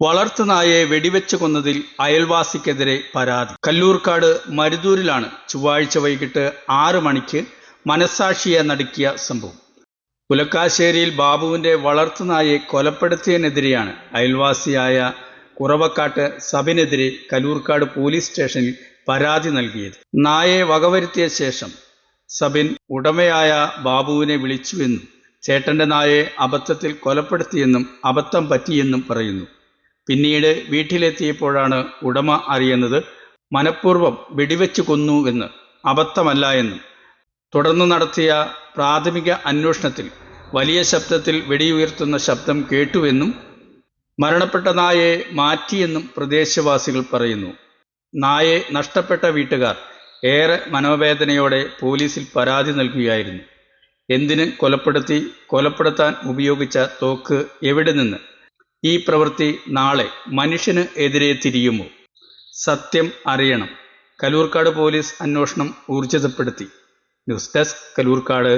വളർത്തുനായയെ വെടിവെച്ച് കൊന്നതിൽ അയൽവാസിക്കെതിരെ പരാതി. കല്ലൂർക്കാട് മരുതൂരിലാണ് ചൊവ്വാഴ്ച വൈകിട്ട് 6 മണിക്ക് മനസ്സാക്ഷിയെ നടുക്കിയ സംഭവം. പുലക്കാശ്ശേരിയിൽ ബാബുവിന്റെ വളർത്തുനായയെ കൊലപ്പെടുത്തിയതിനെതിരെയാണ് അയൽവാസിയായ കുറവക്കാട്ട് സബിനെതിരെ കല്ലൂർക്കാട് പോലീസ് സ്റ്റേഷനിൽ പരാതി നൽകിയത്. നായയെ വകവരുത്തിയ ശേഷം സബിൻ ഉടമയായ ബാബുവിനെ വിളിച്ചുവെന്നും ചേട്ടന്റെ നായയെ അബദ്ധത്തിൽ കൊലപ്പെടുത്തിയെന്നും അബദ്ധം പറ്റിയെന്നും പറയുന്നു. പിന്നീട് വീട്ടിലെത്തിയപ്പോഴാണ് ഉടമ അറിയുന്നത് മനഃപൂർവ്വം വെടിവെച്ച് കൊന്നുവെന്ന്, അബദ്ധമല്ല എന്നും. തുടർന്ന് നടത്തിയ പ്രാഥമിക അന്വേഷണത്തിൽ വലിയ ശബ്ദത്തിൽ വെടിയുയർത്തുന്ന ശബ്ദം കേട്ടുവെന്നും മരണപ്പെട്ട നായയെ മാറ്റിയെന്നും പ്രദേശവാസികൾ പറയുന്നു. നായയെ നഷ്ടപ്പെട്ട വീട്ടുകാർ ഏറെ മനോവേദനയോടെ പോലീസിൽ പരാതി നൽകുകയായിരുന്നു. എന്തിന് കൊലപ്പെടുത്താൻ ഉപയോഗിച്ച തോക്ക് എവിടെ നിന്ന്? ഈ പ്രവൃത്തി നാളെ മനുഷ്യന് എതിരെ തിരിയുമോ? സത്യം അറിയണം. കല്ലൂർക്കാട് പോലീസ് അന്വേഷണം ഊർജിതപ്പെടുത്തി. News desk, Kallurkad.